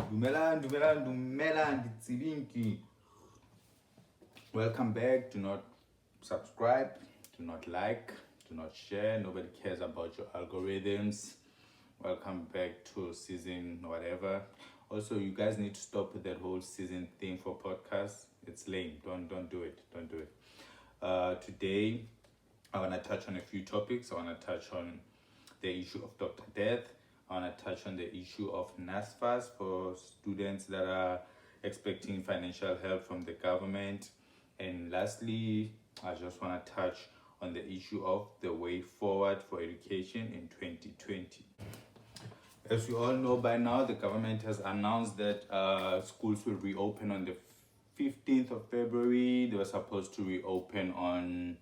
Dumelang, welcome back. Do not subscribe, do not like, do not share. Nobody cares about your algorithms. Welcome back to season whatever. Also, you guys need to stop with that whole season thing for podcasts. It's lame. Don't do it. Don't do it. Today, I want to touch on a few topics. I want to touch on the issue of Dr. Death. I want to touch on the issue of NASFAS for students that are expecting financial help from the government. And lastly, I just want to touch on the issue of the way forward for education in 2020. As you all know by now, the government has announced that schools will reopen on the 15th of February. They were supposed to reopen on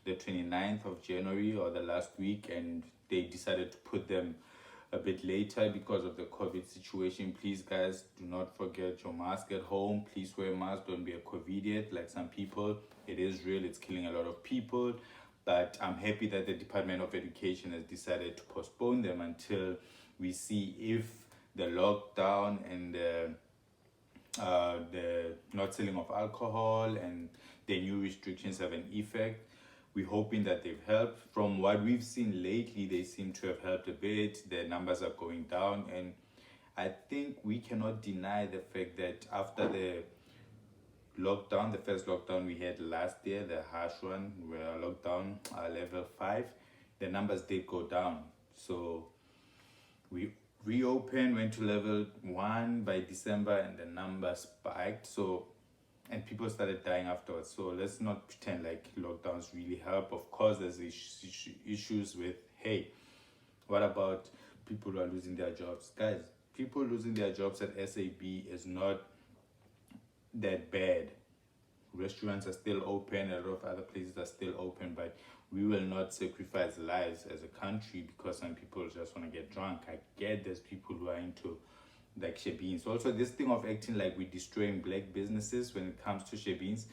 the 29th of January or the last week, and they decided to put them a bit later because of the COVID situation. Please, guys, do not forget your mask at home. Please wear a mask. Don't be a COVIDiot like some people. It is real. It's killing a lot of people. But I'm happy that the Department of Education has decided to postpone them until we see if the lockdown and the not selling of alcohol and the new restrictions have an effect. We're hoping that they've helped. From what we've seen lately, they seem to have helped a bit. The numbers are going down, and I think we cannot deny the fact that after the lockdown, the first lockdown we had last year, the harsh one, where lockdown level 5, the numbers did go down. So we reopened, went to level 1 by December, and the numbers spiked. And people started dying afterwards. So let's not pretend like lockdowns really help. Of course, there's issues with, hey, what about people who are losing their jobs? Guys, people losing their jobs at SAB is not that bad. Restaurants are still open, a lot of other places are still open, but we will not sacrifice lives as a country because some people just want to get drunk. I get there's people who are into like Shebeens. Also, this thing of acting like we're destroying black businesses when it comes to Shebeens.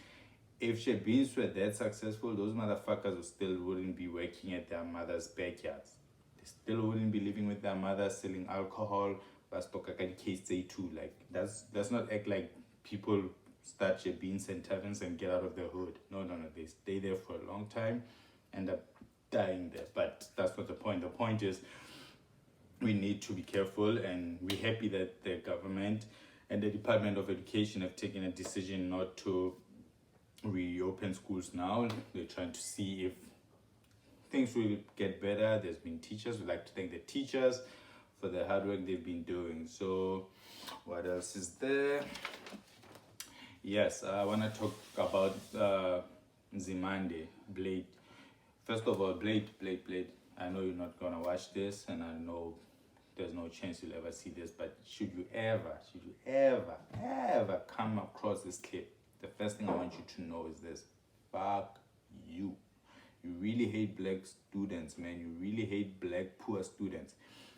If Shebeens were that successful, those motherfuckers still wouldn't be working at their mother's backyards. They still wouldn't be living with their mother, selling alcohol. Too. Like that's not act like people start Shebeens and taverns and get out of the hood. No. They stay there for a long time, end up dying there. But that's not the point. The point is, we need to be careful, and we're happy that the government and the Department of Education have taken a decision not to reopen schools now. They're trying to see if things will get better. There's been teachers. We'd like to thank the teachers for the hard work they've been doing. So what else is there? Yes, I want to talk about Nzimande, Blade. First of all, Blade. I know you're not going to watch this, and I know there's no chance you'll ever see this, but should you ever come across this clip, the first thing I want you to know is this: fuck you. You really hate black students, man. You really hate black poor students.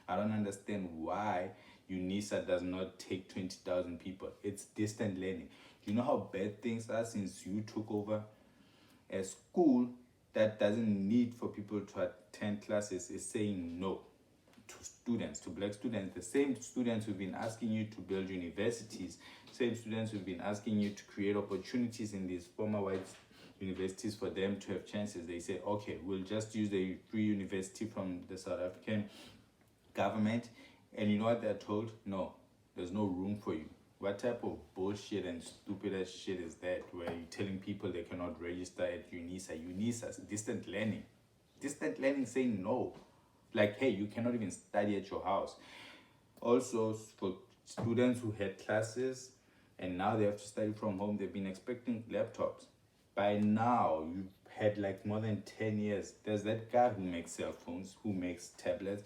I don't understand why UNISA does not take 20,000 people. It's distant learning. Do you know how bad things are since you took over? A school that doesn't need for people to attend classes is saying no to students, to black students. The same students who've been asking you to build universities, same students who've been asking you to create opportunities in these former white universities for them to have chances. They say, okay, we'll just use the free university from the South African government. And you know what they're told? No, there's no room for you. What type of bullshit and stupid ass shit is that, where you're telling people they cannot register at UNISA? UNISA's distant learning. Distant learning saying no. Like, hey, you cannot even study at your house. Also, for students who had classes and now they have to study from home, they've been expecting laptops. By now, you've had like more than 10 years. There's that guy who makes cell phones, who makes tablets.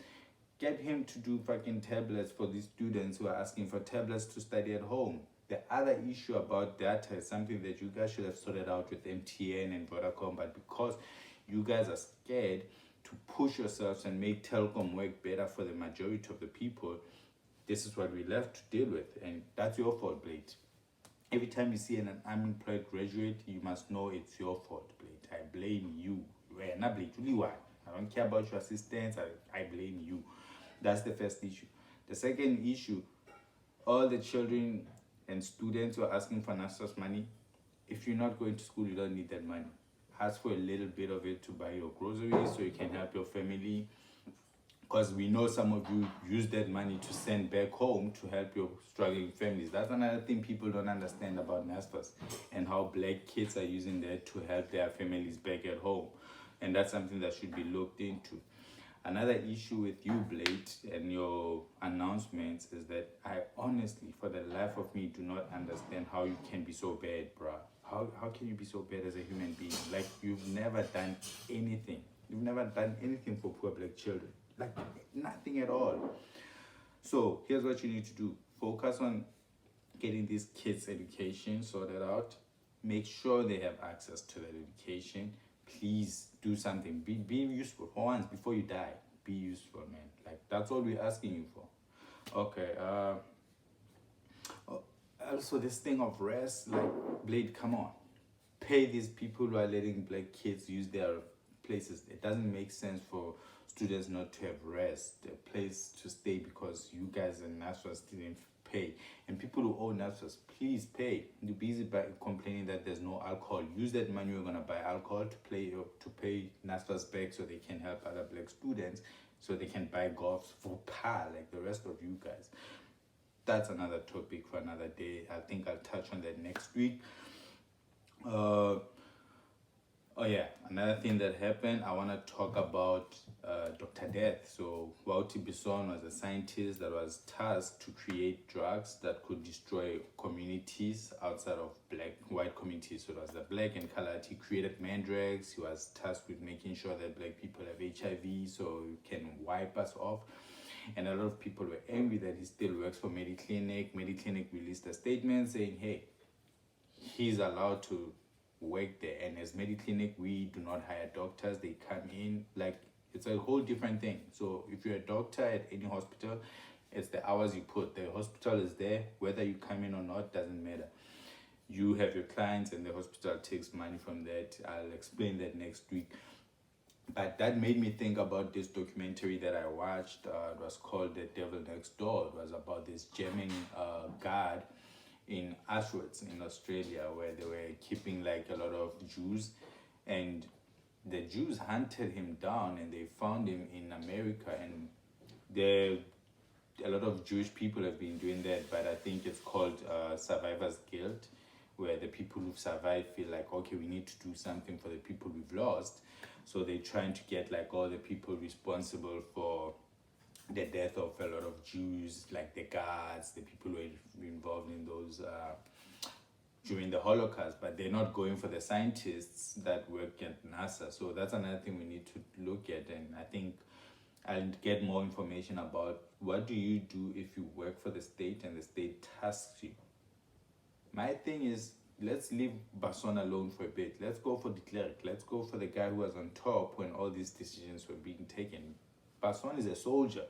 Get him to do fucking tablets for these students who are asking for tablets to study at home. The other issue about data is something that you guys should have sorted out with MTN and Vodacom, but because you guys are scared to push yourselves and make telecom work better for the majority of the people, this is what we left to deal with, and that's your fault, Blade. Every time you see an unemployed graduate, you must know it's your fault, Blade. I blame you. Not Blade, really why? I don't care about your assistants, I blame you. That's the first issue. The second issue, all the children and students who are asking for NSFAS money, if you're not going to school, you don't need that money. Ask for a little bit of it to buy your groceries so you can help your family, because we know some of you use that money to send back home to help your struggling families. That's another thing people don't understand about NSFAS, and how black kids are using that to help their families back at home. And that's something that should be looked into. Another issue with you, Blade, and your announcements is that I honestly, for the life of me, do not understand how you can be so bad, bruh. How can you be so bad as a human being? Like, you've never done anything. You've never done anything for poor black children. Like, nothing at all. So here's what you need to do. Focus on getting these kids' education sorted out. Make sure they have access to that education. Please do something. Be useful for once before you die. Be useful, man. Like, that's all we're asking you for. Okay. Also, this thing of rest, like, Blade, come on. Pay these people who are letting black kids use their places. It doesn't make sense for students not to have rest, a place to stay, because you guys in NSFAS didn't pay. And people who own NSFAS, please pay. You're busy by complaining that there's no alcohol. Use that money you're gonna buy alcohol to pay NSFAS back, so they can help other black students, so they can buy golfs for par like the rest of you guys. That's another topic for another day. I think I'll touch on that next week. Oh yeah, another thing that happened, I want to talk about Dr. Death. So Wauti Bison was a scientist that was tasked to create drugs that could destroy communities outside of white communities. So it was the black and colored. He created mandrakes. He was tasked with making sure that black people have HIV, so he can wipe us off. And a lot of people were angry that he still works for Mediclinic. Mediclinic released a statement saying, hey, he's allowed to work there, and as Mediclinic, we do not hire doctors. They come in, like, it's a whole different thing. So if you're a doctor at any hospital, it's the hours you put. The hospital is there, whether you come in or not, doesn't matter. You have your clients and the hospital takes money from that. I'll explain that next week. But that made me think about this documentary that I watched. It was called The Devil Next Door. It was about this German guard in Auschwitz in Australia, where they were keeping like a lot of Jews, and the Jews hunted him down and they found him in America. And a lot of Jewish people have been doing that, but I think it's called survivor's guilt, where the people who've survived feel like, okay, we need to do something for the people we've lost. So they're trying to get like all the people responsible for the death of a lot of Jews, like the guards, the people who were involved in those during the Holocaust, but they're not going for the scientists that work at NASA. So that's another thing we need to look at, and I think I'll get more information about what do you do if you work for the state and the state tasks you. My thing is, let's leave Basson alone for a bit. Let's go for the cleric. Let's go for the guy who was on top when all these decisions were being taken. Basson is a soldier.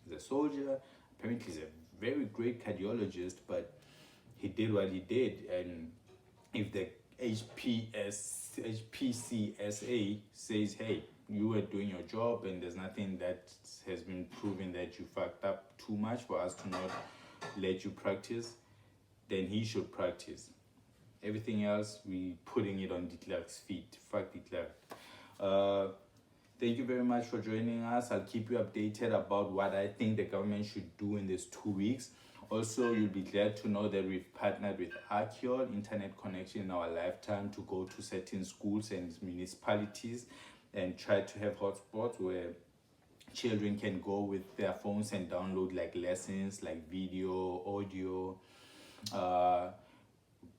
He's a soldier. Apparently he's a very great cardiologist, but he did what he did. And if the HPCSA says, hey, you were doing your job and there's nothing that has been proven that you fucked up too much for us to not let you practice, then he should practice. Everything else, we putting it on de Klerk's feet. Fuck de Klerk. Thank you very much for joining us. I'll keep you updated about what I think the government should do in these 2 weeks. Also, you'll be glad to know that we've partnered with Archeol Internet Connection in our lifetime to go to certain schools and municipalities and try to have hotspots where children can go with their phones and download like lessons, like video, audio.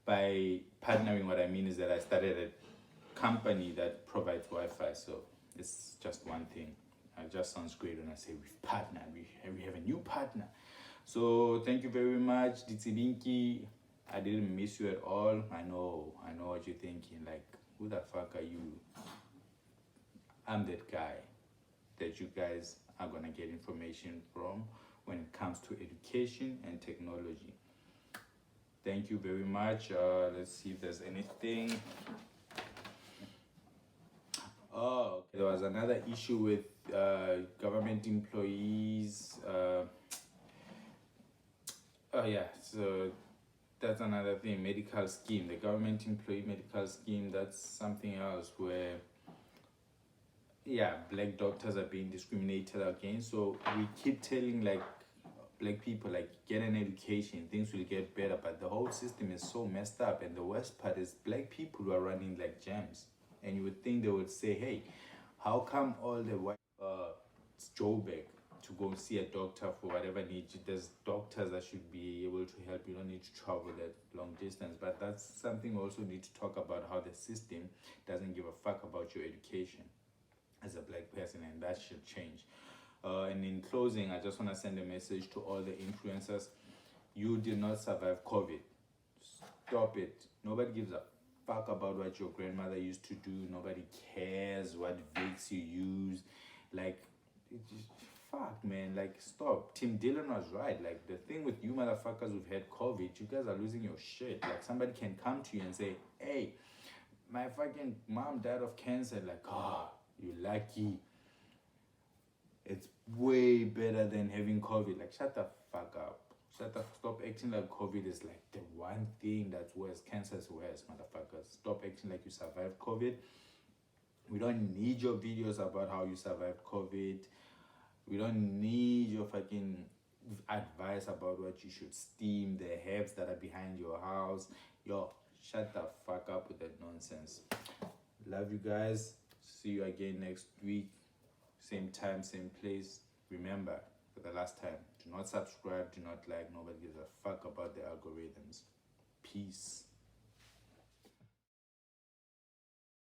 By partnering, what I mean is that I started a company that provides Wi-Fi, so it's just one thing. It just sounds great when I say we've partnered. We have a new partner. So thank you very much, Ditsibinki. I didn't miss you at all. I know what you're thinking. Like, who the fuck are you? I'm that guy that you guys are gonna get information from when it comes to education and technology. Thank you very much. Let's see if there's anything. Oh, there was another issue with government employees. Oh yeah, so that's another thing. Medical scheme, the government employee medical scheme. That's something else where, yeah, black doctors are being discriminated against. So we keep telling like black people like get an education, things will get better. But the whole system is so messed up, and the worst part is black people who are running like gems. And you would think they would say, hey, how come all the white Joburg to go see a doctor for whatever needs? There's doctors that should be able to help. You don't need to travel that long distance. But that's something we also need to talk about, how the system doesn't give a fuck about your education as a black person, and that should change. And in closing, I just want to send a message to all the influencers. You did not survive COVID. Stop it. Nobody gives a fuck about what your grandmother used to do. Nobody cares what Vicks you use. Like, it just, fuck, man. Like, stop. Tim Dillon was right. Like, the thing with you motherfuckers who've had COVID, you guys are losing your shit. Like, somebody can come to you and say, hey, my fucking mom died of cancer. Like, oh, you lucky. It's way better than having COVID. Like, shut the fuck up. Stop acting like COVID is like the one thing that's worse. Cancer is worse, motherfuckers. Stop acting like you survived COVID. We don't need your videos about how you survived COVID. We don't need your fucking advice about what you should steam, the herbs that are behind your house. Yo, shut the fuck up with that nonsense. Love you guys. See you again next week. Same time, same place. Remember, for the last time, do not subscribe, do not like. Nobody gives a fuck about the algorithms. Peace.